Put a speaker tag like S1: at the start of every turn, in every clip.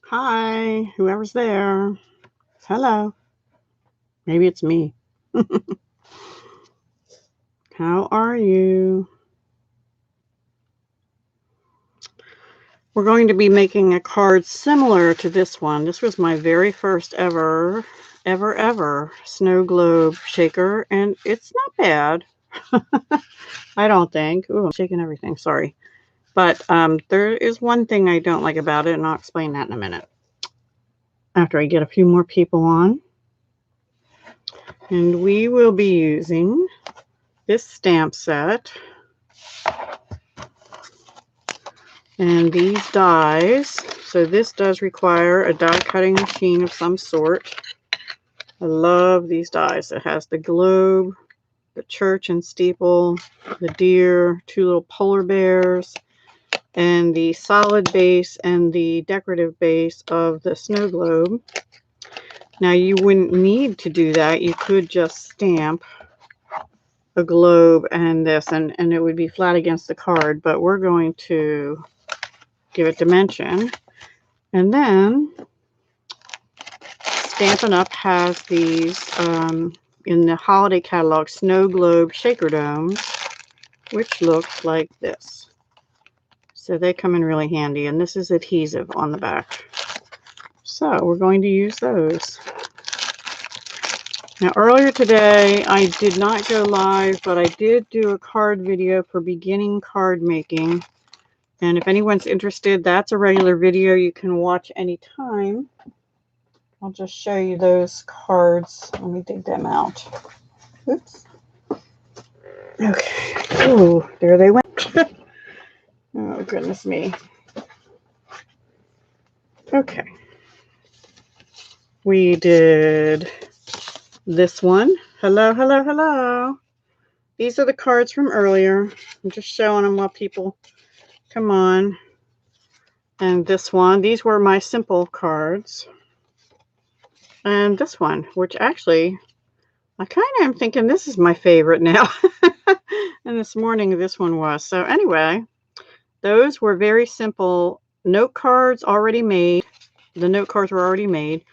S1: Hi, whoever's there. Hello. Maybe it's me. How are you? We're going to be making a card similar to this one. This was my very first ever snow globe shaker, and it's not bad. I don't think. Ooh, I'm shaking everything. Sorry. But there is one thing I don't like about it, and I'll explain that in a minute after I get a few more people on. And we will be using this stamp set and these dies. So this does require a die cutting machine of some sort. I love these dies. It has the globe, the church and steeple, the deer, two little polar bears, and the solid base and the decorative base of the snow globe. Now you wouldn't need to do that. You could just stamp a globe and this, and it would be flat against the card, but we're going to give it dimension. And then Stampin' Up! Has these in the holiday catalog snow globe shaker domes, which looks like this. So they come in really handy, and this is adhesive on the back. So we're going to use those. Now earlier today I did not go live, but I did do a card video for beginning card making. And if anyone's interested, that's a regular video you can watch anytime. I'll just show you those cards. Let me dig them out. Oops. Okay. Ooh, there they went. Oh, goodness me. Okay. We did this one. Hello, hello, hello. These are the cards from earlier. I'm just showing them while people come on. And this one. These were my simple cards. And this one, which actually, I kind of am thinking this is my favorite now. And this morning, this one was. So anyway, those were very simple note cards already made. The note cards were already made.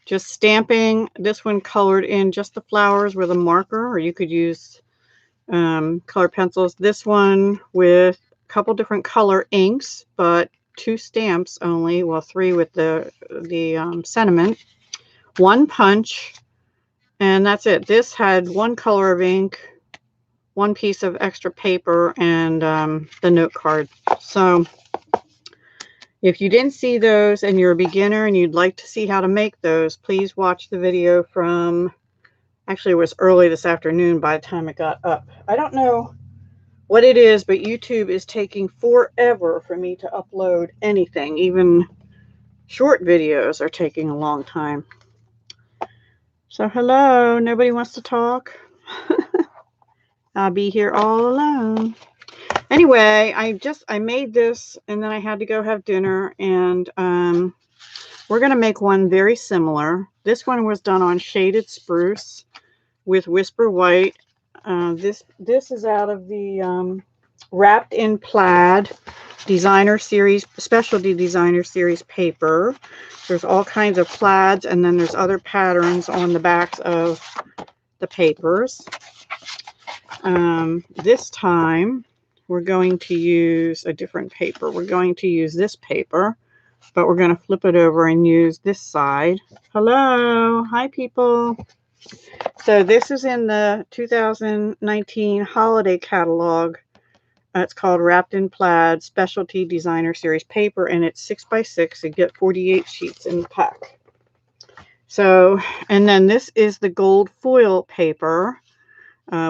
S1: Just stamping. This one colored in just the flowers with a marker, or you could use color pencils. This one with a couple different color inks, but 2 stamps only. Well, 3 with the sentiment. 1 punch, and that's it. This had 1 color of ink, 1 piece of extra paper, and the note card. So if you didn't see those and you're a beginner and you'd like to see how to make those, please watch the video from, actually it was early this afternoon by the time it got up. I don't know what it is, but YouTube is taking forever for me to upload anything. Even short videos are taking a long time. So hello, nobody wants to talk? I'll be here all alone. Anyway, I made this and then I had to go have dinner, and we're going to make one very similar. This one was done on shaded spruce with whisper white. This is out of the Wrapped in Plaid designer series, specialty designer series paper. There's all kinds of plaids, and then there's other patterns on the backs of the papers. This time we're going to use a different paper. We're going to use this paper, but we're going to flip it over and use this side. Hello, hi people. So this is in the 2019 holiday catalog. It's called Wrapped in Plaid Specialty Designer Series paper, and it's 6x6. You get 48 sheets in the pack. So, and then this is the gold foil paper,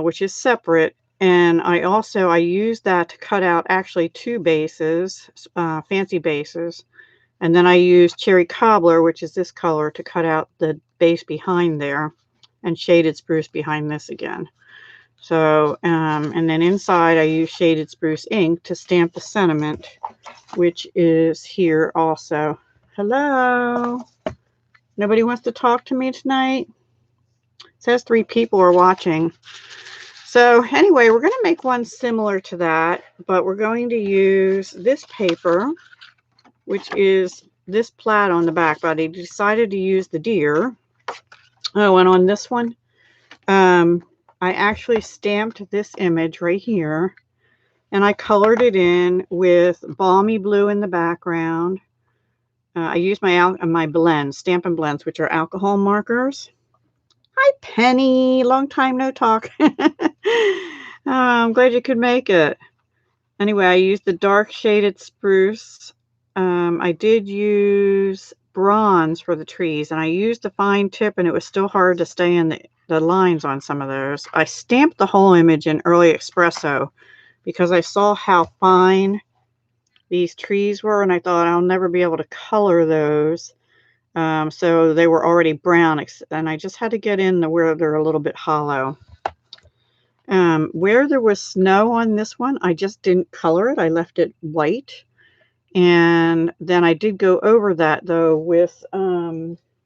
S1: which is separate. And I used that to cut out actually 2 bases, fancy bases. And then I used cherry cobbler, which is this color, to cut out the base behind there, and shaded spruce behind this again. So, and then inside I use shaded spruce ink to stamp the sentiment, which is here also. Hello. Nobody wants to talk to me tonight? It says 3 people are watching. So anyway, we're going to make one similar to that, but we're going to use this paper, which is this plaid on the back, but I decided to use the deer. Oh, and on this one, I actually stamped this image right here, and I colored it in with balmy blue in the background. I used my blends, Stampin' Blends, which are alcohol markers. Hi, Penny. Long time no talk. I'm glad you could make it. Anyway, I used the dark shaded spruce. I did use bronze for the trees, and I used a fine tip, and it was still hard to stay in the lines on some of those. I stamped the whole image in early espresso because I saw how fine these trees were, and I thought I'll never be able to color those. So they were already brown, and I just had to get in where they're a little bit hollow. Where there was snow on this one, I just didn't color it. I left it white. And then I did go over that, though, with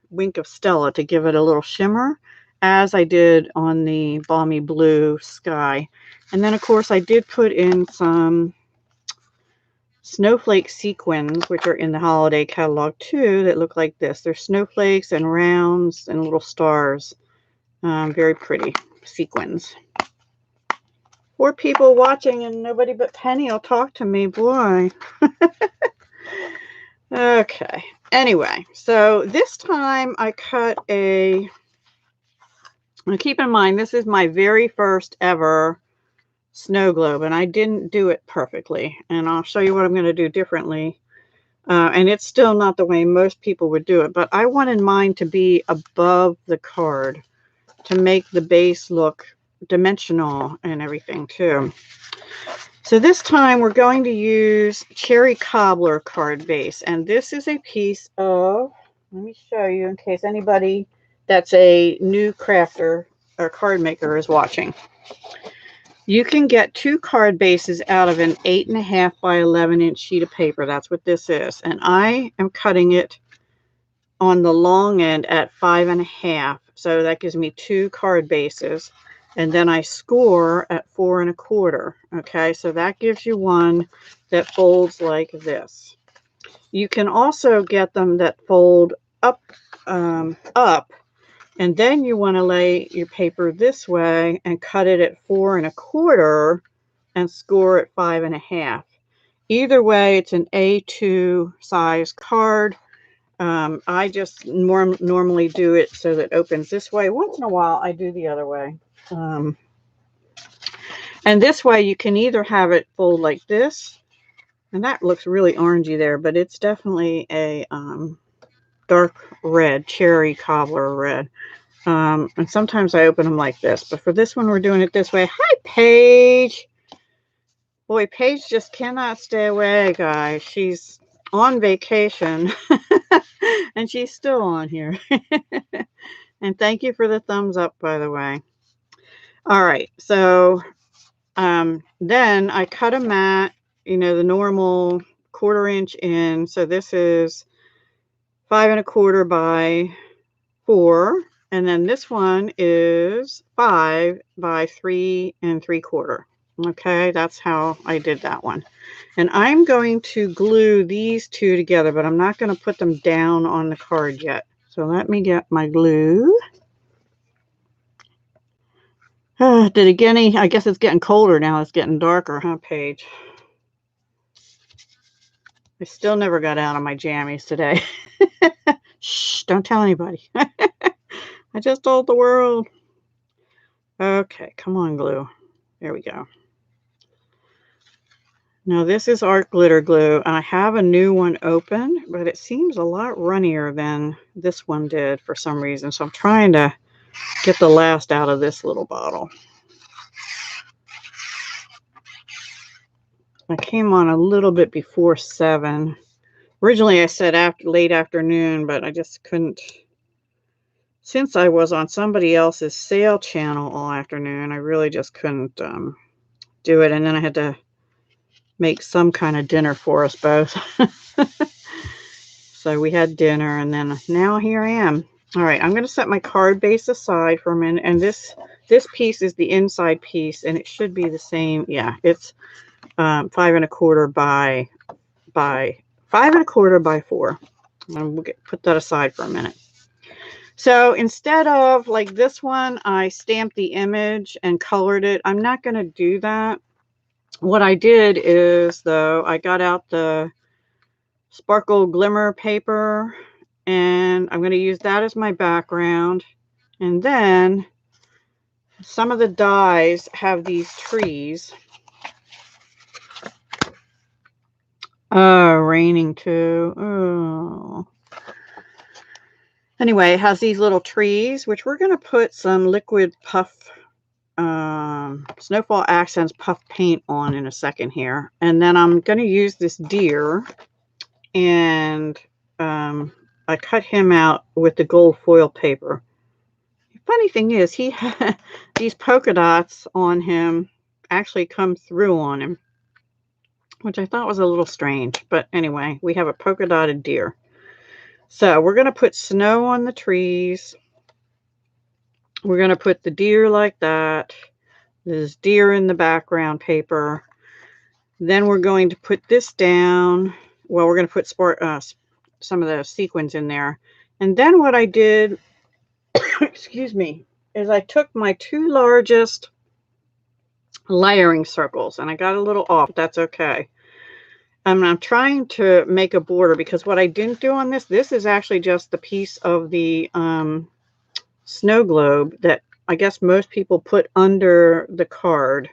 S1: Wink of Stella to give it a little shimmer, as I did on the balmy blue sky. And then, of course, I did put in some snowflake sequins, which are in the holiday catalog too, that look like this. They're snowflakes and rounds and little stars. Very pretty sequins. 4 people watching and nobody but Penny will talk to me, boy. Okay, anyway, so this time I cut now keep in mind, this is my very first ever snow globe, and I didn't do it perfectly, and I'll show you what I'm going to do differently. And it's still not the way most people would do it, but I wanted mine to be above the card to make the base look dimensional and everything too. So this time we're going to use Cherry Cobbler card base, and this is a piece of, let me show you in case anybody that's a new crafter or card maker is watching. You can get 2 card bases out of an 8.5 by 11 inch sheet of paper. That's what this is. And I am cutting it on the long end at 5.5. So that gives me 2 card bases. And then I score at 4 1/4. Okay, so that gives you one that folds like this. You can also get them that fold up, and then you want to lay your paper this way and cut it at 4 1/4 and score at 5.5. Either way, it's an A2 size card. I just normally do it so that it opens this way. Once in a while, I do the other way. And this way, you can either have it fold like this, and that looks really orangey there, but it's definitely a dark red, cherry cobbler red. And sometimes I open them like this, but for this one, we're doing it this way. Hi, Paige. Boy, Paige just cannot stay away, guys. She's on vacation, and she's still on here. And thank you for the thumbs up, by the way. All right, so then I cut a mat, you know, the normal 1/4 inch in. So this is 5 1/4 by 4. And then this one is 5 by 3 3/4. Okay, that's how I did that one. And I'm going to glue these 2 together, but I'm not going to put them down on the card yet. So let me get my glue. Did it get any? I guess it's getting colder now. It's getting darker, huh, Paige? I still never got out of my jammies today. Shh, don't tell anybody. I just told the world. Okay, come on, glue. There we go. Now this is art glitter glue, and I have a new one open, but it seems a lot runnier than this one did for some reason. So I'm trying to get the last out of this little bottle. I came on a little bit before 7. Originally I said late afternoon, but I just couldn't. Since I was on somebody else's sale channel all afternoon, I really just couldn't do it. And then I had to make some kind of dinner for us both. So we had dinner, and then now here I am. All right, I'm going to set my card base aside for a minute. And this piece is the inside piece, and it should be the same. Yeah, it's 5 1/4 by 5 1/4 by 4. And we'll put that aside for a minute. So instead of like this one, I stamped the image and colored it. I'm not going to do that. What I did is, though, I got out the sparkle glimmer paper, and I'm going to use that as my background. And then some of the dies have these trees. Oh, raining too. Oh. Anyway, it has these little trees, which we're going to put some liquid puff Snowfall Accents puff paint on in a second here. And then I'm going to use this deer, and I cut him out with the gold foil paper. The funny thing is, he had these polka dots on him actually come through on him, which I thought was a little strange. But anyway, we have a polka dotted deer. So we're going to put snow on the trees. We're going to put the deer like that. There's deer in the background paper. Then we're going to put this down. Well, we're going to put some of the sequins in there. And then what I did, excuse me, is I took my 2 largest layering circles, and I got a little off. That's okay. I'm trying to make a border, because what I didn't do on this is actually just the piece of the snow globe that I guess most people put under the card,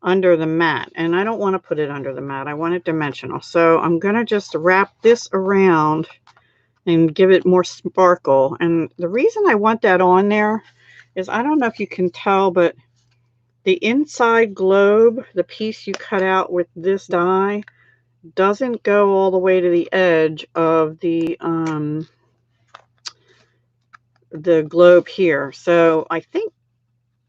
S1: under the mat. And I don't want to put it under the mat. I want it dimensional. So I'm going to just wrap this around and give it more sparkle. And the reason I want that on there is, I don't know if you can tell, but the inside globe, the piece you cut out with this die, doesn't go all the way to the edge of the globe here. So I think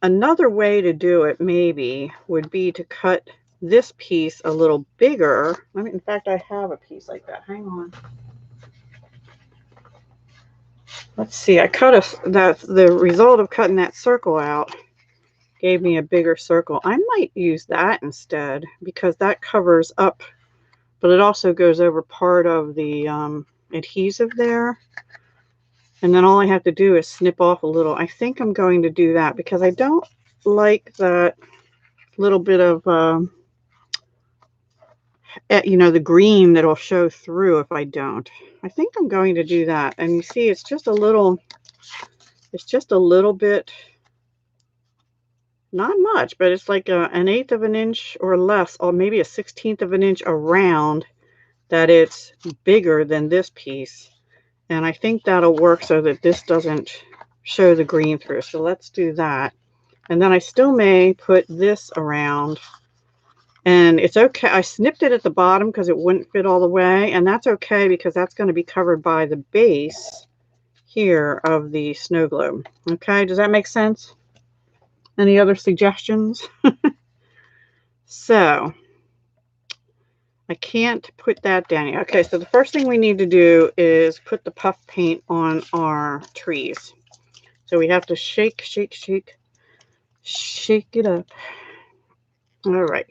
S1: another way to do it maybe would be to cut this piece a little bigger. I mean, in fact, I have a piece like that. Hang on. Let's see. I cut the result of cutting that circle out gave me a bigger circle. I might use that instead, because that covers up, but it also goes over part of the adhesive there. And then all I have to do is snip off a little. I think I'm going to do that, because I don't like that little bit of, the green that'll show through if I don't. I think I'm going to do that. And you see, it's just a little bit, not much, but it's like an 1/8 of an inch or less, or maybe a 1/16 of an inch around, that it's bigger than this piece. And I think that'll work so that this doesn't show the green through. So let's do that. And then I still may put this around. And it's okay. I snipped it at the bottom because it wouldn't fit all the way. And that's okay, because that's going to be covered by the base here of the snow globe. Okay, does that make sense? Any other suggestions? So I can't put that down yet. Okay, so the first thing we need to do is put the puff paint on our trees. So we have to shake, shake, shake, shake it up. All right.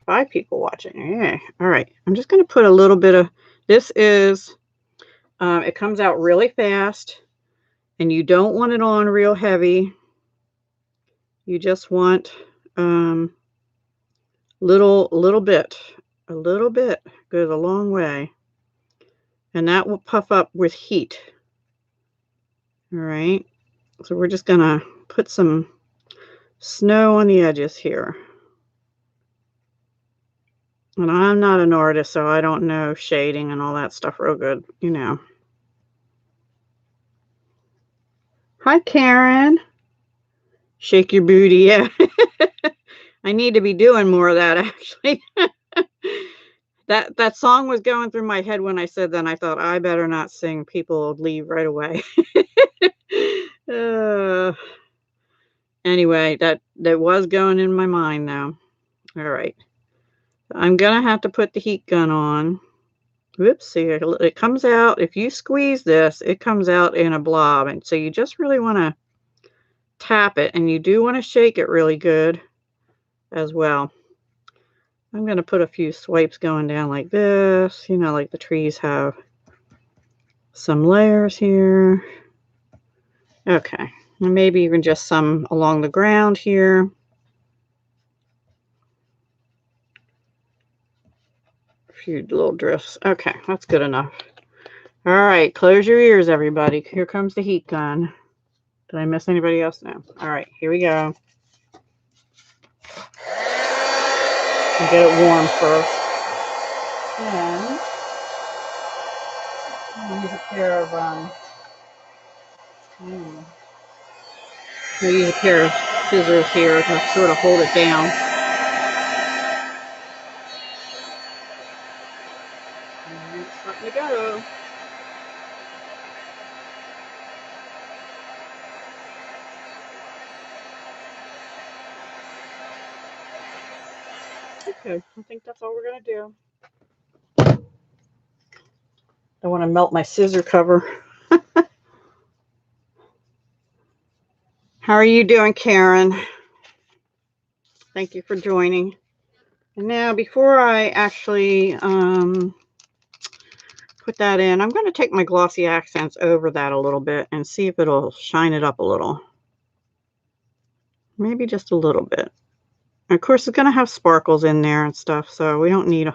S1: 5 people watching. Yeah. All right. I'm just going to put a little bit of, this is, it comes out really fast, and you don't want it on real heavy. You just want little bit. A little bit goes a long way. And that will puff up with heat. All right. So we're just going to put some snow on the edges here. And I'm not an artist, so I don't know shading and all that stuff real good, you know. Hi, Karen. Shake your booty, yeah. I need to be doing more of that, actually. That song was going through my head when I said that, and I thought, I better not sing. People will leave right away. Anyway, that was going in my mind, though. All right. I'm going to have to put the heat gun on. Whoops, see, it comes out. If you squeeze this, it comes out in a blob. And so you just really want to tap it, and you do want to shake it really good as well. I'm going to put a few swipes going down like this, like the trees have. some layers here. Okay, and maybe even just some along the ground here. A few little drifts. Okay, that's good enough. All right, close your ears, everybody. Here comes the heat gun. Did I miss anybody else? No. All right, here we go. I'll get it warm first. And I'll use a pair of I'll use a pair of scissors here to sort of hold it down. And it's starting to go. Okay, I think that's all we're going to do. I want to melt my scissor cover. How are you doing, Karen? Thank you for joining. And now, before I actually put that in, I'm going to take my glossy accents over that a little bit and see if it'll shine it up a little. Maybe just a little bit. And of course, it's going to have sparkles in there and stuff, so we don't need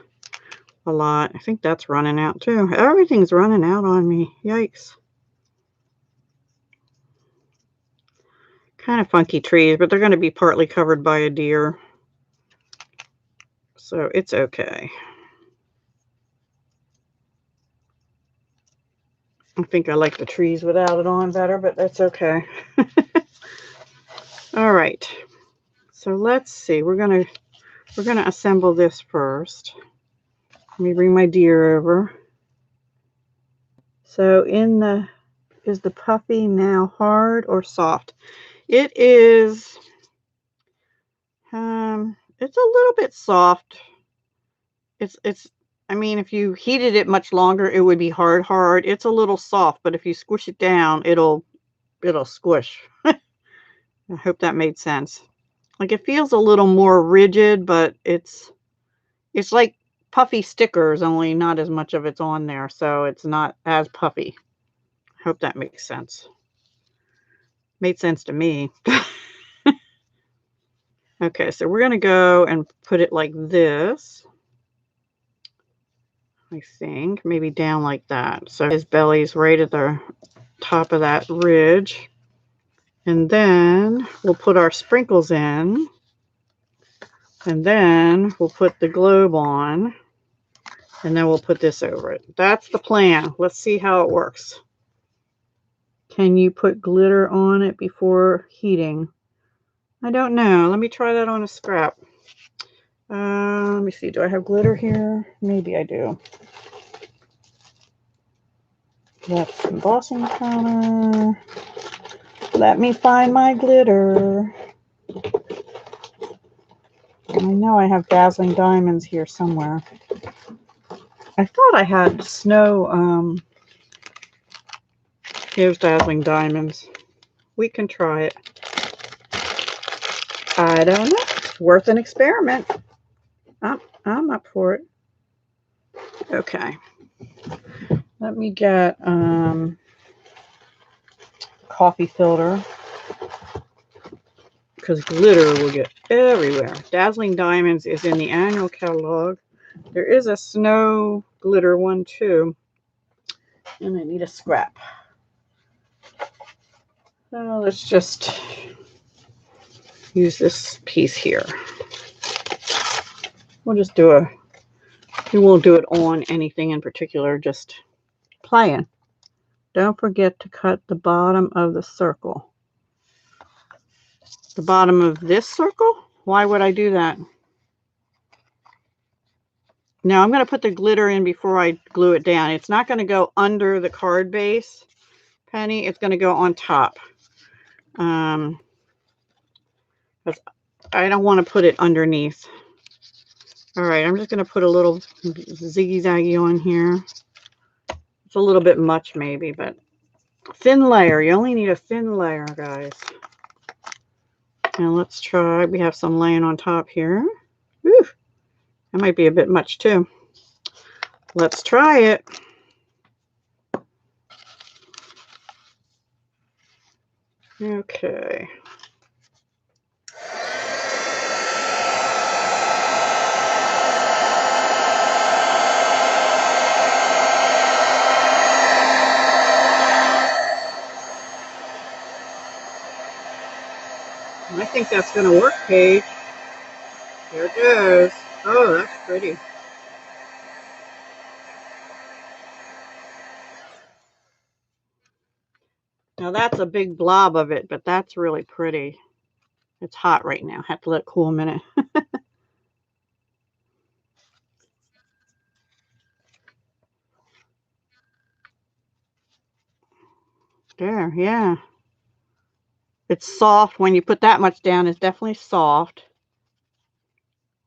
S1: a lot. I think that's running out too. Everything's running out on me. Yikes. Kind of funky trees, but they're going to be partly covered by a deer. So it's okay. I think I like the trees without it on better, but that's okay. All right. So let's see. We're gonna assemble this first. Let me bring my deer over. So is the puffy now hard or soft? It is it's a little bit soft. I mean, if you heated it much longer, it would be hard. It's a little soft, but if you squish it down, it'll squish. I hope that made sense. Like, it feels a little more rigid, but it's like puffy stickers, only not as much of it's on there, so it's not as puffy. I hope that makes sense. Made sense to me. Okay, so we're going to go and put it like this. I think maybe down like that. So his belly's right at the top of that ridge. And then we'll put our sprinkles in. And then we'll put the globe on. And then we'll put this over it. That's the plan. Let's see how it works. Can you put glitter on it before heating? I don't know. Let me try that on a scrap. Let me see. Do I have glitter here? Maybe I do. That's embossing powder. Let me find my glitter. I know I have dazzling diamonds here somewhere. I thought I had snow. Here's dazzling diamonds. We can try it. I don't know. It's worth an experiment. I'm up for it. Okay. Let me get coffee filter, because glitter will get everywhere. Dazzling Diamonds is in the annual catalog. There is a snow glitter one too. And I need a scrap. So let's just use this piece here. We'll just do we won't do it on anything in particular, just playing. Don't forget to cut the bottom of the circle. The bottom of this circle? Why would I do that? Now I'm going to put the glitter in before I glue it down. It's not going to go under the card base, Penny. It's going to go on top. I don't want to put it underneath. All right, I'm just going to put a little ziggy-zaggy on here. It's a little bit much maybe, but thin layer. You only need a thin layer, guys. And let's try. We have some laying on top here. Whew, that might be a bit much too. Let's try it. Okay. I think that's going to work, Paige. There it goes. Oh, that's pretty. Now that's a big blob of it, but that's really pretty. It's hot right now. Have to let it cool a minute. There, yeah. It's soft. When you put that much down, it's definitely soft.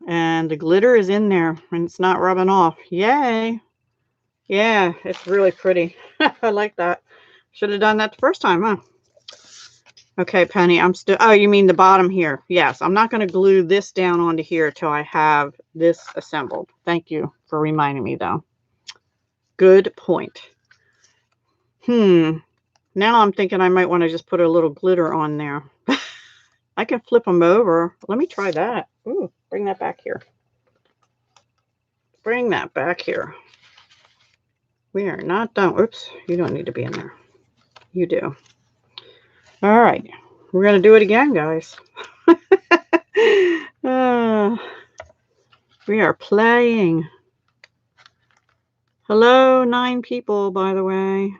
S1: And the glitter is in there and it's not rubbing off. Yay. Yeah, it's really pretty. I like that. Should have done that the first time, huh? Okay, Penny, I'm still... Oh, you mean the bottom here? Yes, I'm not going to glue this down onto here till I have this assembled. Thank you for reminding me, though. Good point. Now I'm thinking I might want to just put a little glitter on there. I can flip them over. Let me try that. Ooh, bring that back here. Bring that back here. We are not done. Oops, you don't need to be in there. You do. All right. We're going to do it again, guys. We are playing. Hello, 9 people, by the way.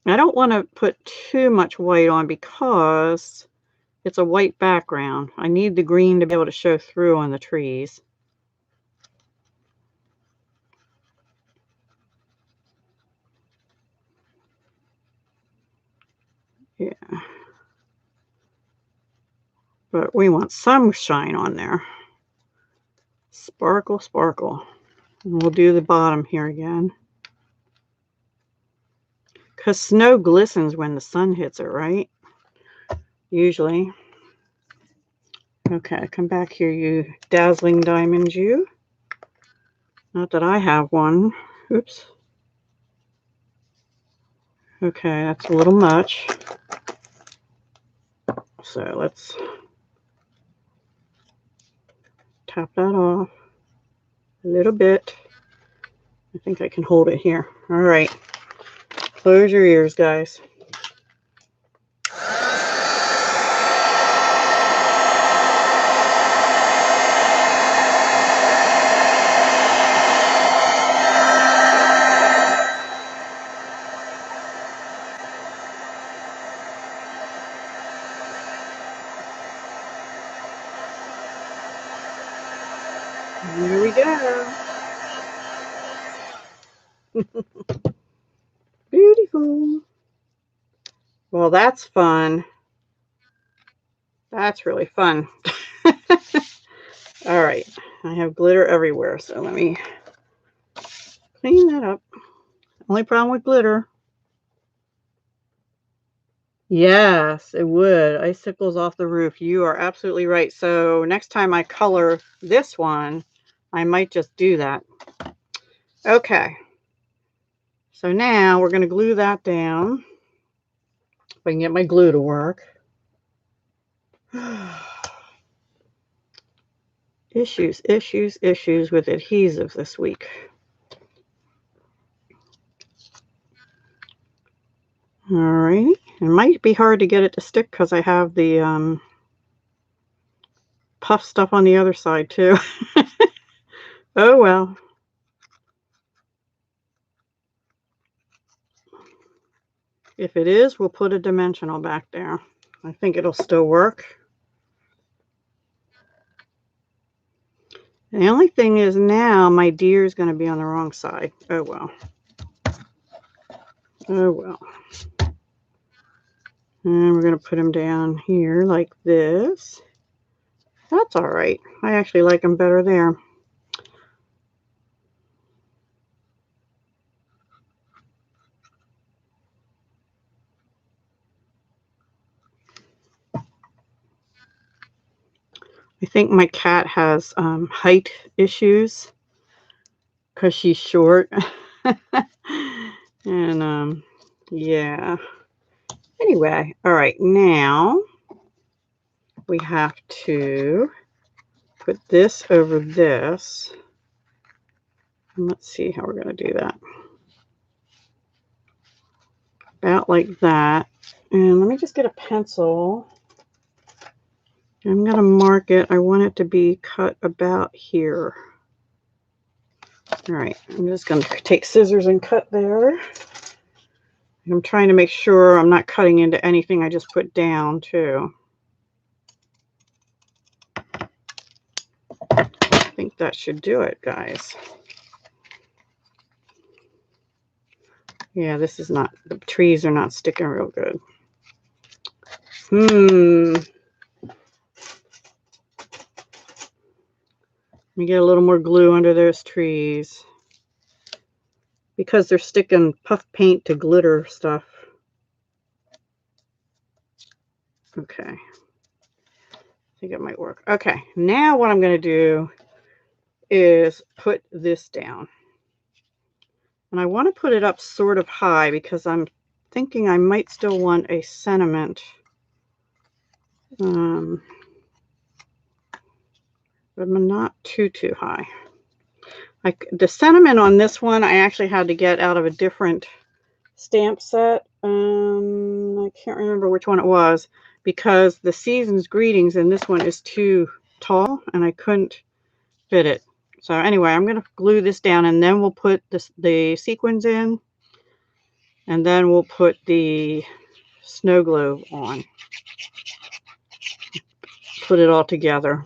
S1: I don't want to put too much white on because it's a white background. I need the green to be able to show through on the trees. Yeah. But we want some shine on there. Sparkle, sparkle. And we'll do the bottom here again. Because snow glistens when the sun hits it, right? Usually. Okay, come back here, you dazzling diamonds, you. Not that I have one. Oops. Okay, that's a little much. So let's tap that off a little bit. I think I can hold it here. All right. Close your ears, guys. Here we go. Beautiful. Well, that's fun. That's really fun. All right. I have glitter everywhere, so let me clean that up. Only problem with glitter. Yes, it would. Icicles off the roof. You are absolutely right. So next time I color this one, I might just do that. Okay. So now we're going to glue that down. If I can get my glue to work. Issues with adhesive this week. All right. It might be hard to get it to stick because I have the puff stuff on the other side too. Oh well. If it is, we'll put a dimensional back there. I think it'll still work. The only thing is now my deer is going to be on the wrong side. Oh well. Oh well. And we're going to put him down here like this. That's all right. I actually like him better there. I think my cat has height issues because she's short. And Yeah. Anyway, all right, now we have to put this over this. And let's see how we're going to do that. About like that. And let me just get a pencil. I'm going to mark it. I want it to be cut about here. All right, I'm just going to take scissors and cut there. I'm trying to make sure I'm not cutting into anything I just put down too. I think that should do it, guys. Yeah, this is not, the trees are not sticking real good. Let me get a little more glue under those trees because they're sticking puff paint to glitter stuff. Okay. I think it might work. Okay, now what I'm going to do is put this down. And I want to put it up sort of high because I'm thinking I might still want a sentiment. But not too high. Like the sentiment on this one, I actually had to get out of a different stamp set. I can't remember which one it was because the season's greetings in this one is too tall and I couldn't fit it. So anyway, I'm going to glue this down and then we'll put the sequins in and then we'll put the snow globe on. Put it all together.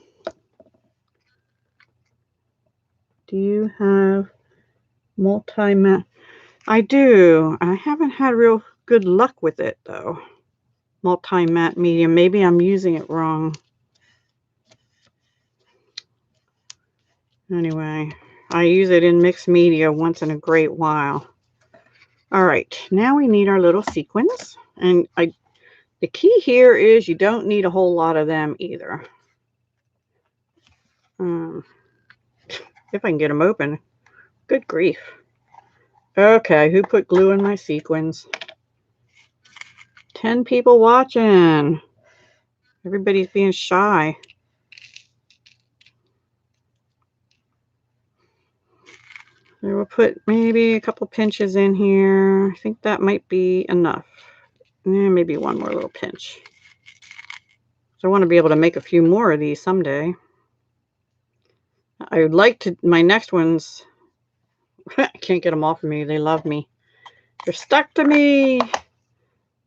S1: Do you have multi-mat? I do. I haven't had real good luck with it though. Multi-mat medium. Maybe I'm using it wrong. Anyway, I use it in mixed media once in a great while. All right, now we need our little sequins. And the key here is you don't need a whole lot of them either. If I can get them open. Good grief. Okay, who put glue in my sequins? 10 people watching. Everybody's being shy. So we'll put maybe a couple pinches in here. I think that might be enough. Maybe one more little pinch. So I want to be able to make a few more of these someday. I would like to, my next ones, I can't get them off of me. They love me. They're stuck to me.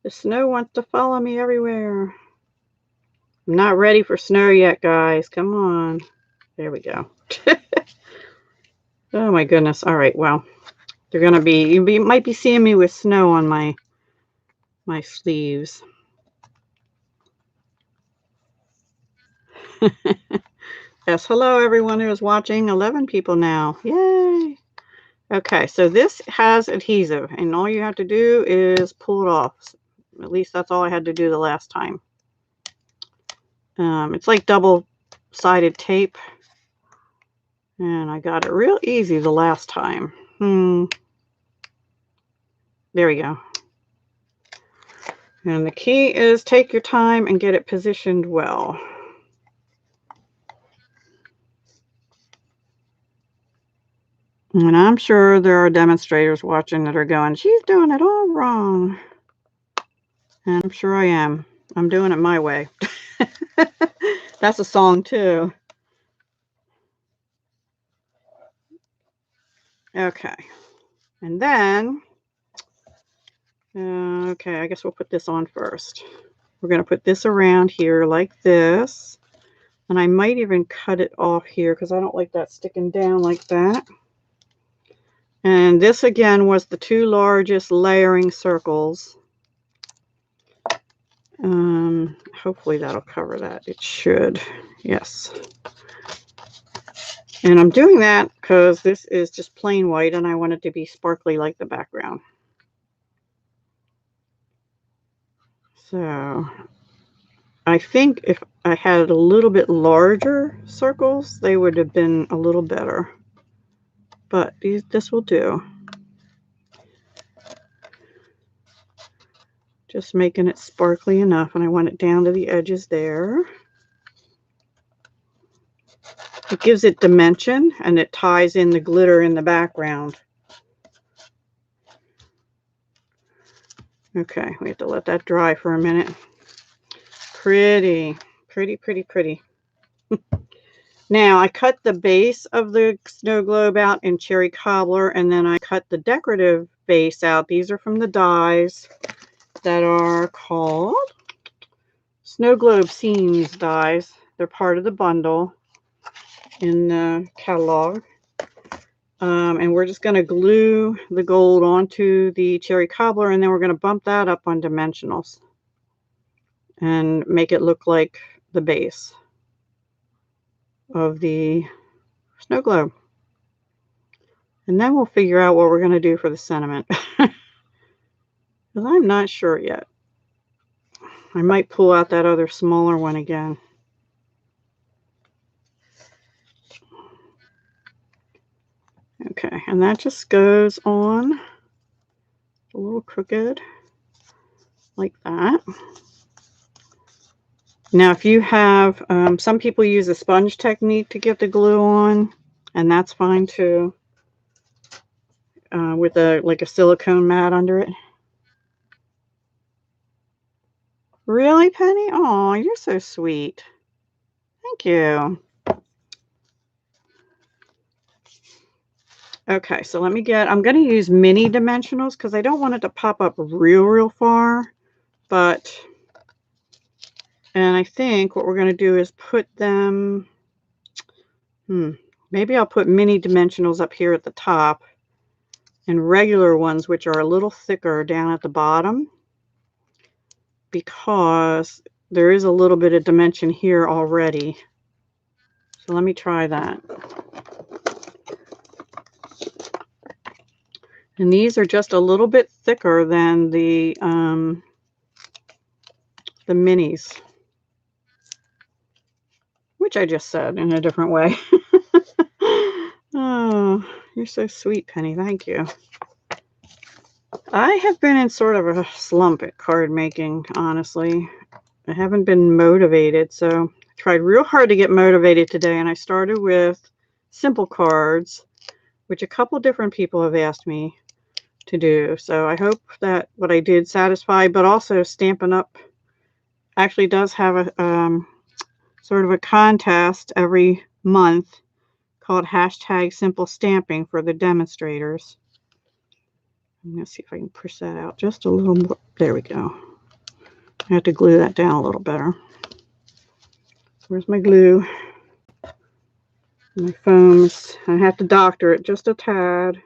S1: The snow wants to follow me everywhere. I'm not ready for snow yet, guys. Come on. There we go. Oh my goodness. All right. Well, they're going to be, you might be seeing me with snow on my sleeves. Yes. Hello, everyone who is watching. 11 people now. Yay. Okay. So this has adhesive and all you have to do is pull it off. At least that's all I had to do the last time. It's like double-sided tape. And I got it real easy the last time. There we go. And the key is take your time and get it positioned well. And I'm sure there are demonstrators watching that are going, she's doing it all wrong. And I'm sure I am. I'm doing it my way. That's a song too. Okay. And then, okay, I guess we'll put this on first. We're going to put this around here like this. And I might even cut it off here because I don't like that sticking down like that. And this again was the two largest layering circles. Hopefully that'll cover that. It should. Yes. And I'm doing that because this is just plain white and I want it to be sparkly like the background. So I think if I had a little bit larger circles, they would have been a little better. But this will do. Just making it sparkly enough, and I want it down to the edges there. It gives it dimension, and it ties in the glitter in the background. Okay, we have to let that dry for a minute. Pretty, pretty, pretty, pretty. Now, I cut the base of the snow globe out in cherry cobbler, and then I cut the decorative base out. These are from the dies that are called Snow Globe Scenes dies. They're part of the bundle in the catalog. And we're just going to glue the gold onto the cherry cobbler, and then we're going to bump that up on dimensionals and make it look like the base of the snow globe. And then we'll figure out what we're going to do for the sentiment. Because I'm not sure yet. I might pull out that other smaller one again. Okay, and that just goes on a little crooked like that. Now, if you have, some people use a sponge technique to get the glue on, and that's fine too, with like a silicone mat under it. Really, Penny? Oh, you're so sweet. Thank you. Okay, so let me I'm going to use mini dimensionals because I don't want it to pop up real far, and I think what we're going to do is put them, maybe I'll put mini dimensionals up here at the top and regular ones, which are a little thicker, down at the bottom, because there is a little bit of dimension here already. So let me try that. And these are just a little bit thicker than the minis, which I just said in a different way. Oh, you're so sweet, Penny. Thank you. I have been in sort of a slump at card making, honestly. I haven't been motivated, so I tried real hard to get motivated today, and I started with simple cards, which a couple different people have asked me to do. So I hope that what I did satisfied, but also Stampin' Up! Actually does have a sort of a contest every month called #SimpleStamping for the demonstrators. I'm going to see if I can push that out just a little more. There we go. I have to glue that down a little better. Where's my glue? My foams. I have to doctor it just a tad.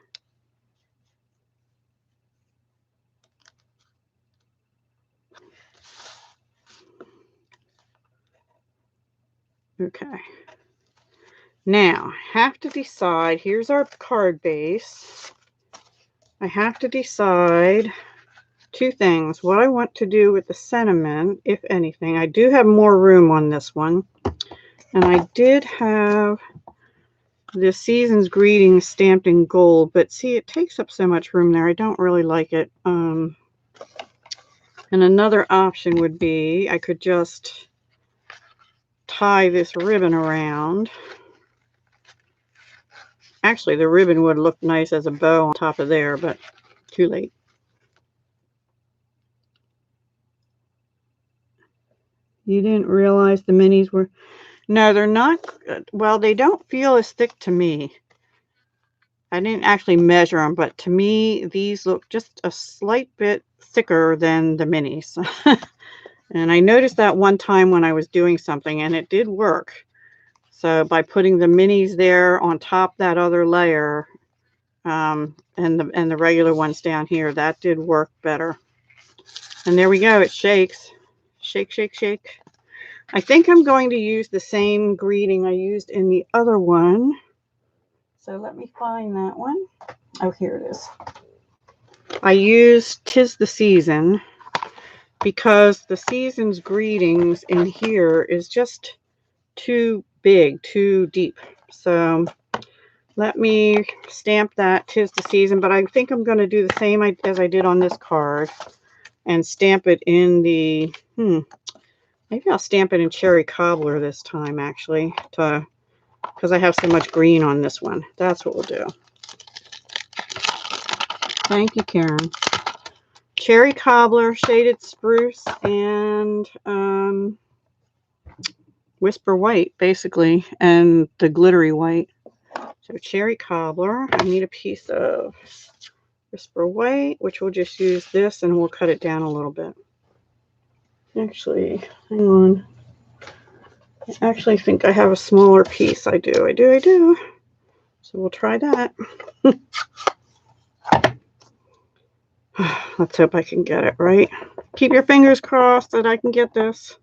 S1: Okay. Now, I have to decide. Here's our card base. I have to decide two things. What I want to do with the sentiment, if anything. I do have more room on this one. And I did have the Season's Greetings stamped in gold. But see, it takes up so much room there. I don't really like it. And another option would be I could just tie this ribbon around. Actually, the ribbon would look nice as a bow on top of there, but too late. You didn't realize the minis were... No, they're not... Well, they don't feel as thick to me. I didn't actually measure them, but to me, these look just a slight bit thicker than the minis. And I noticed that one time when I was doing something, and it did work. So by putting the minis there on top that other layer, and the regular ones down here, that did work better. And there we go. It shakes. Shake, shake, shake. I think I'm going to use the same greeting I used in the other one. So let me find that one. Oh, here it is. I used 'Tis the Season because the Season's Greetings in here is just too big, too deep. So let me stamp that 'Tis the Season, but I think I'm going to do the same as I did on this card. and stamp it in the, maybe I'll stamp it in cherry cobbler this time, actually, because I have so much green on this one. That's what we'll do. Thank you, Karen. Cherry cobbler, shaded spruce, and whisper white, basically, and the glittery white. So cherry cobbler. I need a piece of whisper white, which we'll just use this, and we'll cut it down a little bit. Actually, hang on. I actually think I have a smaller piece. I do. So we'll try that. Let's hope I can get it right. Keep your fingers crossed that I can get this.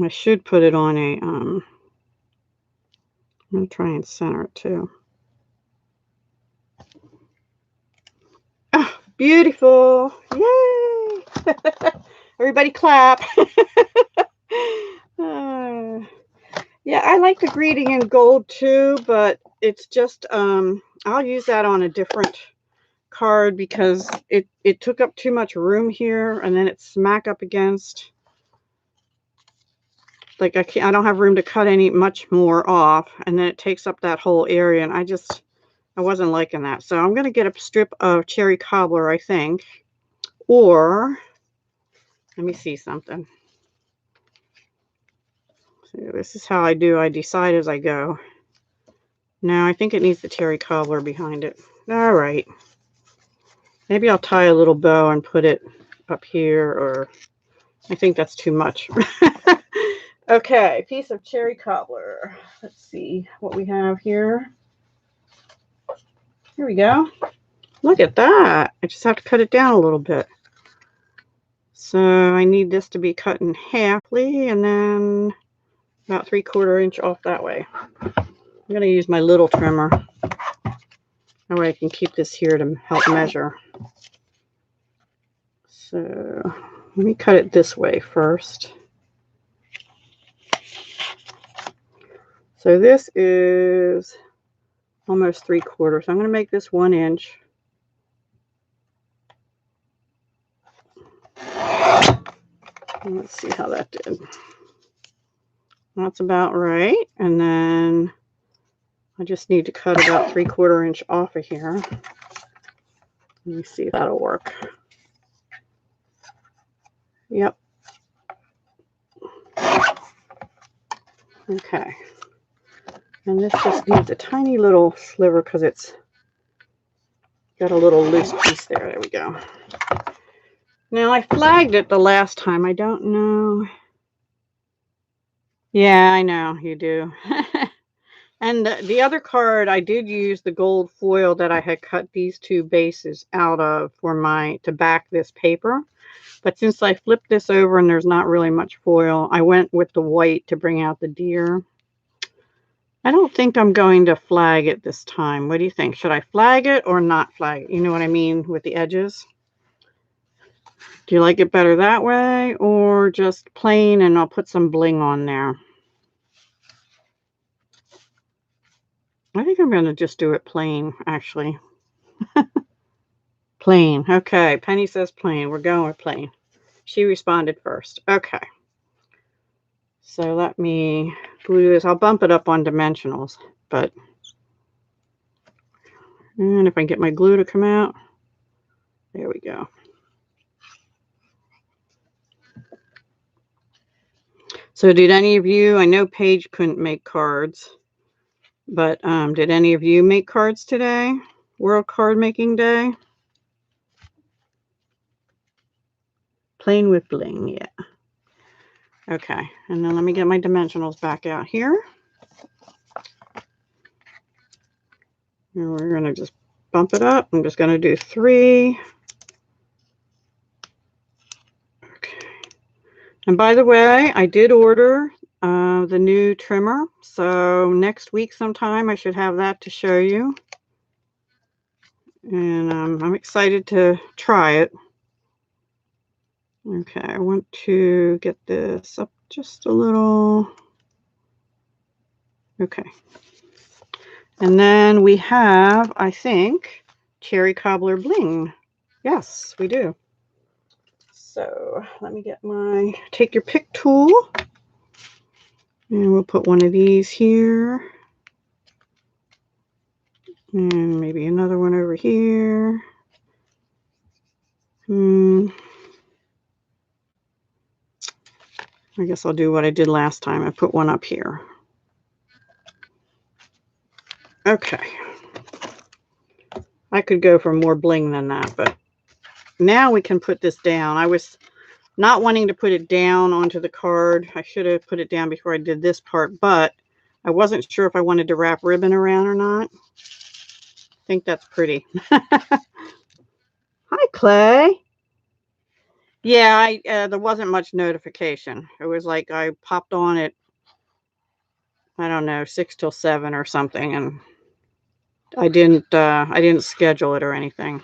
S1: I should put it on a, I'm going to try and center it too. Oh, beautiful. Yay! Everybody clap. Yeah, I like the greeting in gold too, but it's just, I'll use that on a different card because it took up too much room here, and then it's smack up against, like I don't have room to cut much more off, and then it takes up that whole area, and I wasn't liking that. So I'm going to get a strip of cherry cobbler, I think, or let me see something. So this is how I do. I decide as I go. Now I think it needs the cherry cobbler behind it. All right. Maybe I'll tie a little bow and put it up here, or I think that's too much. Okay, piece of cherry cobbler. Let's see what we have here. Here we go. Look at that. I just have to cut it down a little bit. So I need this to be cut in half, and then about 3/4 inch off that way. I'm going to use my little trimmer. That way I can keep this here to help measure. So let me cut it this way first. So this is almost 3/4. So I'm going to make this 1 inch. And let's see how that did. That's about right. And then I just need to cut about 3/4 inch off of here. Let me see if that'll work. Yep. Okay. And this just needs a tiny little sliver because it's got a little loose piece there. There we go. Now I flagged it the last time. I don't know. Yeah, I know you do. And the other card, I did use the gold foil that I had cut these two bases out of to back this paper. But since I flipped this over and there's not really much foil, I went with the white to bring out the deer. I don't think I'm going to flag it this time. What do you think? Should I flag it or not flag it? You know what I mean with the edges? Do you like it better that way or just plain and I'll put some bling on there? I think I'm going to just do it plain, actually. Plain. Okay. Penny says plain. We're going with plain. She responded first. Okay. So let me glue this. I'll bump it up on dimensionals, and if I can get my glue to come out, there we go. So did any of you, I know Paige couldn't make cards, but did any of you make cards today? World Card Making Day? Plain with bling, yeah. Okay, and then let me get my dimensionals back out here. And we're going to just bump it up. I'm just going to do 3. Okay. And by the way, I did order the new trimmer. So next week sometime I should have that to show you. And I'm excited to try it. Okay, I want to get this up just a little. Okay. And then we have, I think, cherry cobbler bling. Yes, we do. So let me get my take your pick tool. And we'll put one of these here. And maybe another one over here. I guess I'll do what I did last time. I put one up here. Okay. I could go for more bling than that, but now we can put this down. I was not wanting to put it down onto the card. I should have put it down before I did this part, but I wasn't sure if I wanted to wrap ribbon around or not. I think that's pretty. Hi, Clay. Yeah, there wasn't much notification. It was like I popped on it, I don't know, 6 till 7 or something, and I didn't schedule it or anything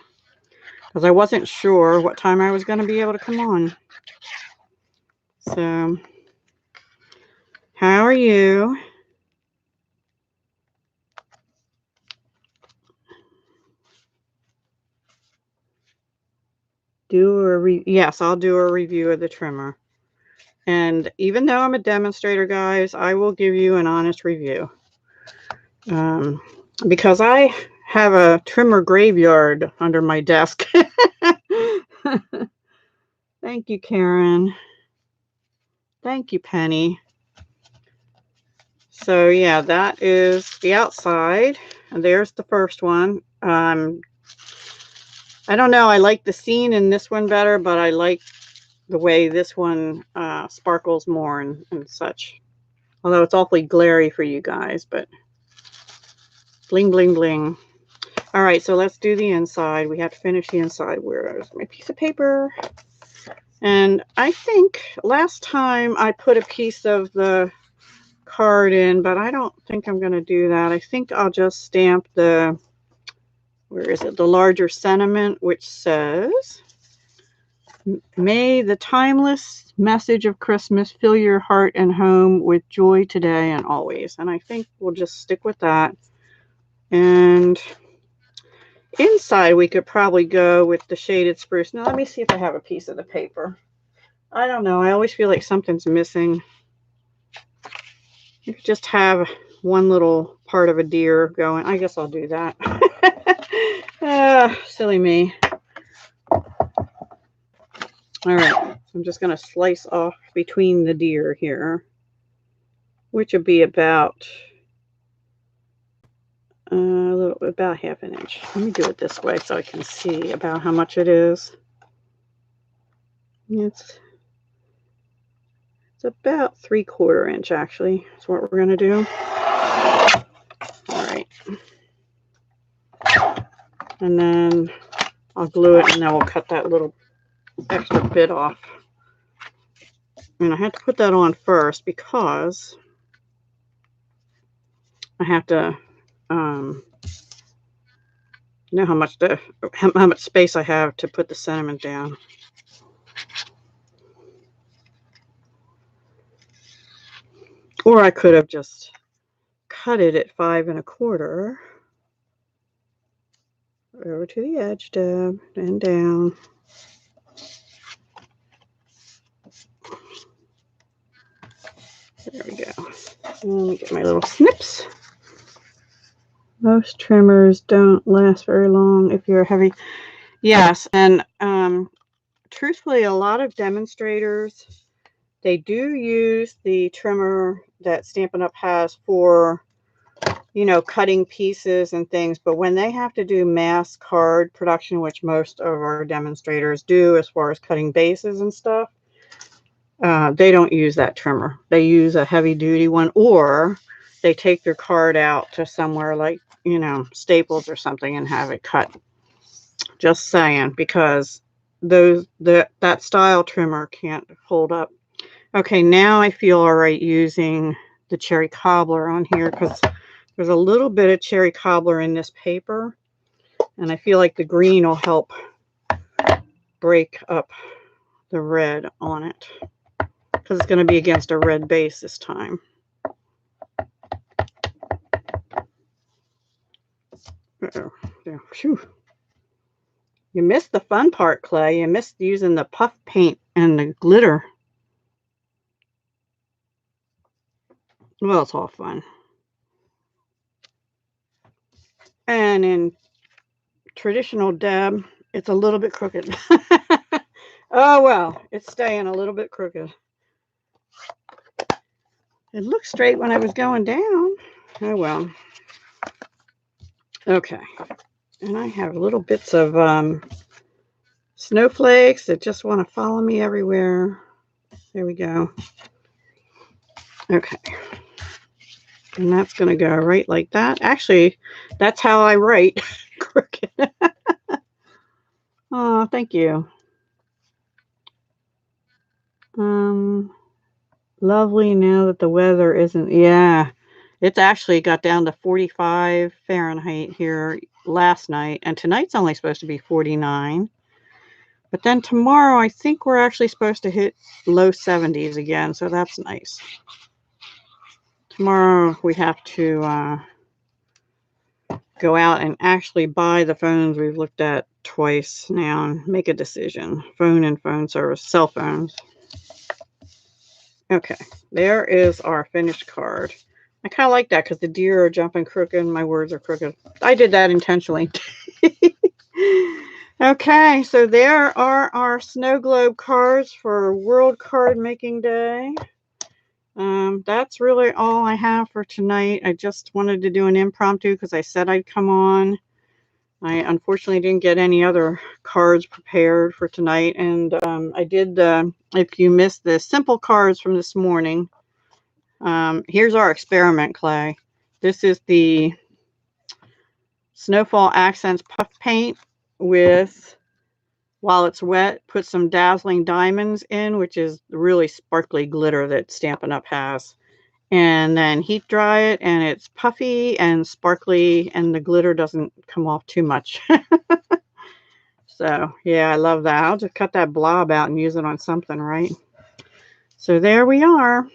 S1: because I wasn't sure what time I was going to be able to come on. So, how are you? Yes, I'll do a review of the trimmer. And even though I'm a demonstrator, guys, I will give you an honest review. Because I have a trimmer graveyard under my desk. Thank you, Karen. Thank you, Penny. So yeah, that is the outside. And there's the first one. I don't know. I like the scene in this one better, but I like the way this one sparkles more and such. Although it's awfully glary for you guys, but bling, bling, bling. All right, so let's do the inside. We have to finish the inside. Where's my piece of paper? And I think last time I put a piece of the card in, but I don't think I'm going to do that. I think I'll just stamp the, where is it? The larger sentiment, which says, may the timeless message of Christmas fill your heart and home with joy today and always. And I think we'll just stick with that. And inside, we could probably go with the shaded spruce. Now, let me see if I have a piece of the paper. I don't know. I always feel like something's missing. You could just have one little part of a deer going. I guess I'll do that. Silly me. All right. I'm just going to slice off between the deer here, which would be about about half an inch. Let me do it this way so I can see about how much it is. It's about 3/4 inch actually. That's what we're going to do. All right. And then I'll glue it and then we'll cut that little extra bit off. And I have to put that on first because I have to know how much space I have to put the sentiment down. Or I could have just cut it at 5 1/4 over to the edge, Deb, and down. There we go. Let me get my little snips. Most trimmers don't last very long if you're heavy. Yes, and truthfully, a lot of demonstrators, they do use the trimmer that Stampin' Up! Has for, you know, cutting pieces and things. But when they have to do mass card production, which most of our demonstrators do as far as cutting bases and stuff, they don't use that trimmer. They use a heavy duty one, or they take their card out to somewhere like, you know, Staples or something and have it cut. Just saying, because that style trimmer can't hold up. Okay, now I feel all right using the cherry cobbler on here because there's a little bit of cherry cobbler in this paper, and I feel like the green will help break up the red on it because it's going to be against a red base this time. Uh-oh. Yeah. Phew. You missed the fun part, Clay. You missed using the puff paint and the glitter. Well, it's all fun. And in traditional Deb, it's a little bit crooked. Oh, well, it's staying a little bit crooked. It looked straight when I was going down. Oh, well. Okay. And I have little bits of snowflakes that just want to follow me everywhere. There we go. Okay. And that's going to go right like that. Actually, that's how I write. Crooked. Oh, thank you. Lovely now that the weather isn't, yeah. It's actually got down to 45 Fahrenheit here last night. And tonight's only supposed to be 49. But then tomorrow, I think we're actually supposed to hit low 70s again. So that's nice. Tomorrow, we have to go out and actually buy the phones we've looked at twice now and make a decision. Phone and phone service, cell phones. Okay, there is our finished card. I kind of like that because the deer are jumping crooked and my words are crooked. I did that intentionally. Okay, so there are our snow globe cards for World Card Making Day. That's really all I have for tonight. I just wanted to do an impromptu because I said I'd come on. I unfortunately didn't get any other cards prepared for tonight. And I did, if you missed the simple cards from this morning, here's our experiment, Clay. This is the Snowfall Accents Puff Paint with, while it's wet, put some Dazzling Diamonds in, which is really sparkly glitter that Stampin' Up! Has. And then heat dry it, and it's puffy and sparkly, and the glitter doesn't come off too much. So, yeah, I love that. I'll just cut that blob out and use it on something, right? So there we are.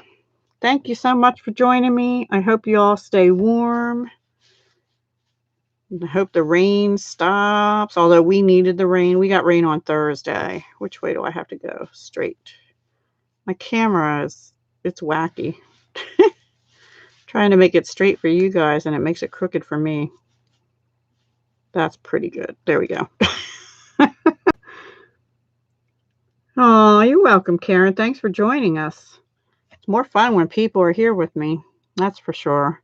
S1: Thank you so much for joining me. I hope you all stay warm. I hope the rain stops, although we needed the rain. We got rain on Thursday. Which way do I have to go? Straight. My camera is, it's wacky. Trying to make it straight for you guys, and it makes it crooked for me. That's pretty good. There we go. Oh, you're welcome, Karen. Thanks for joining us. It's more fun when people are here with me. That's for sure.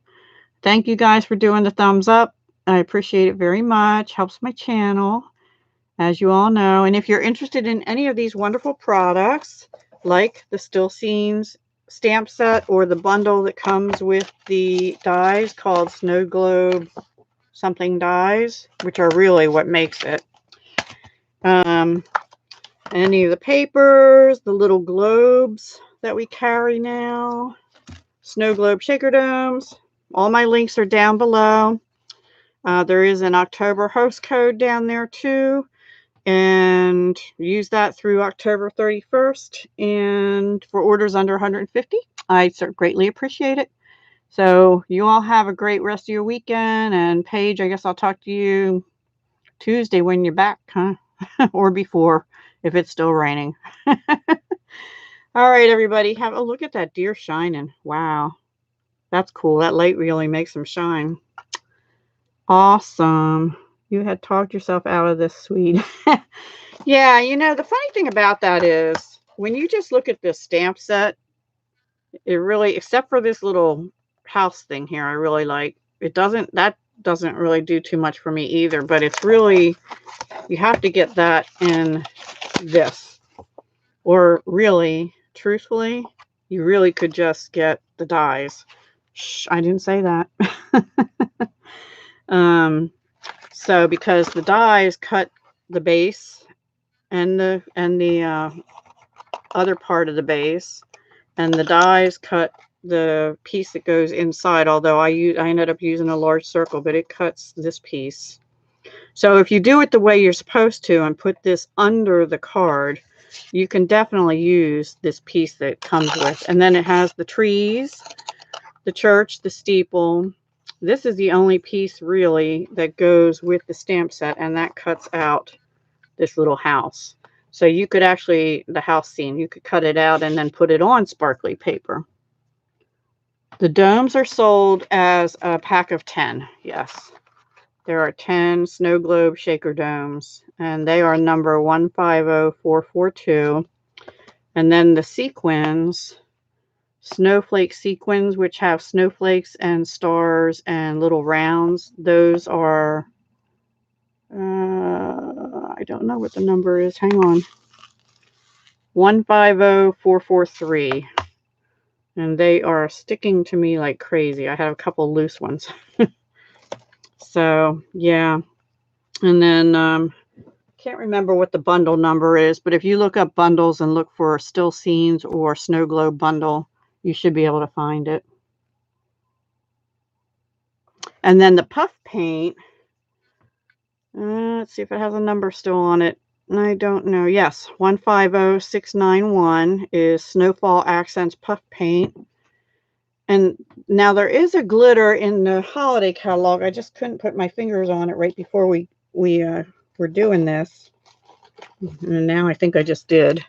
S1: Thank you guys for doing the thumbs up. I appreciate it very much. Helps my channel, as you all know. And if you're interested in any of these wonderful products, like the Still Scenes stamp set or the bundle that comes with the dies called Snow Globe something dies, which are really what makes it. Any of the papers, the little globes that we carry now, snow globe shaker domes, all my links are down below. There is an October host code down there too, and use that through October 31st. And for orders under 150, I greatly appreciate it. So you all have a great rest of your weekend. And Paige, I guess I'll talk to you Tuesday when you're back, huh? Or before, if it's still raining. All right, everybody. Have a look at that deer shining. Wow. That's cool. That light really makes them shine. Awesome. You had talked yourself out of this, sweet. Yeah, you know, the funny thing about that is when you just look at this stamp set, it really, except for this little house thing here, I really like. That doesn't really do too much for me either, but it's really, you have to get that in this. Or really, truthfully, you really could just get the dies. Shh, I didn't say that. So because the dies cut the base and the other part of the base, and the dies cut the piece that goes inside, although I ended up using a large circle, but it cuts this piece. So if you do it the way you're supposed to and put this under the card, you can definitely use this piece that comes with. And then it has the trees, the church, the steeple. This is the only piece really that goes with the stamp set, and that cuts out this little house. So you could actually, the house scene, you could cut it out and then put it on sparkly paper. The domes are sold as a pack of 10. Yes. There are 10 snow globe shaker domes, and they are number 150442. And then the sequins, snowflake sequins, which have snowflakes and stars and little rounds, those are, I don't know what the number is. Hang on. 150443. And they are sticking to me like crazy. I have a couple loose ones. So, yeah. And then, can't remember what the bundle number is, but if you look up bundles and look for still scenes or snow globe bundle, you should be able to find it. And then the puff paint, let's see if it has a number still on it. I don't know. Yes, 150691 is Snowfall Accents Puff Paint. And now there is a glitter in the holiday catalog. I just couldn't put my fingers on it right before we were doing this. And now I think I just did.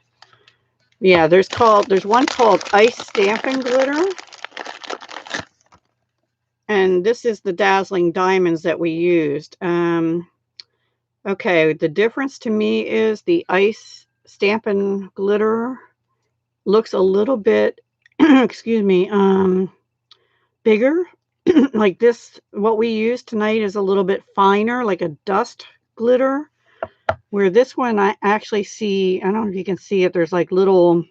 S1: Yeah, there's one called Ice Stamping Glitter. And this is the Dazzling Diamonds that we used. Okay, the difference to me is the Ice Stamping Glitter looks a little bit, excuse me, bigger. Like this, what we used tonight is a little bit finer, like a dust glitter. Where this one I actually see, I don't know if you can see it, there's like little,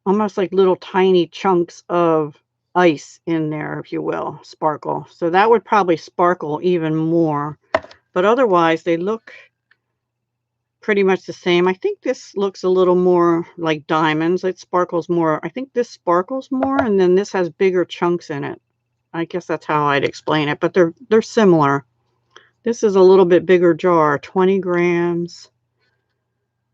S1: almost like little tiny chunks of ice in there, if you will, sparkle. So that would probably sparkle even more. But otherwise, they look pretty much the same. I think this looks a little more like diamonds. It sparkles more. I think this sparkles more, and then this has bigger chunks in it. I guess that's how I'd explain it, but they're similar. This is a little bit bigger jar, 20 grams.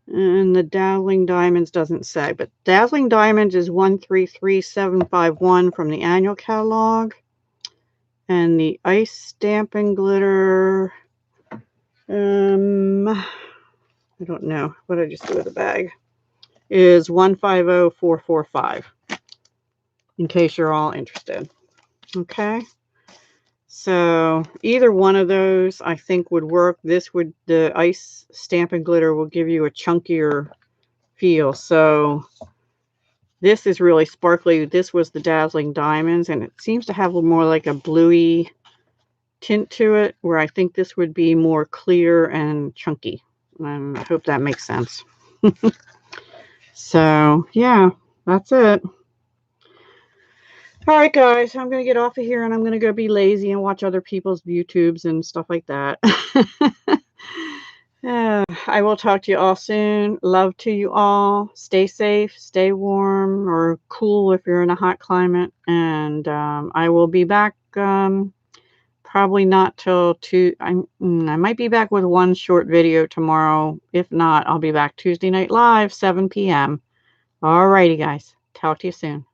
S1: And the Dazzling Diamonds doesn't say, but Dazzling Diamonds is 133751 from the annual catalog. And the Ice Stamping Glitter, I don't know. What did I just do with the bag? Is 150445. In case you're all interested. Okay. So either one of those I think would work. The Ice Stamping Glitter will give you a chunkier feel. So this is really sparkly. This was the Dazzling Diamonds, and it seems to have a more like a bluey tint to it, where I think this would be more clear and chunky. I hope that makes sense. So yeah, that's it. All right, guys, I'm going to get off of here and I'm going to go be lazy and watch other people's YouTubes and stuff like that. I will talk to you all soon. Love to you all. Stay safe, stay warm or cool if you're in a hot climate. And I will be back probably not till 2. I might be back with one short video tomorrow. If not, I'll be back Tuesday Night Live, 7 p.m. All righty, guys. Talk to you soon.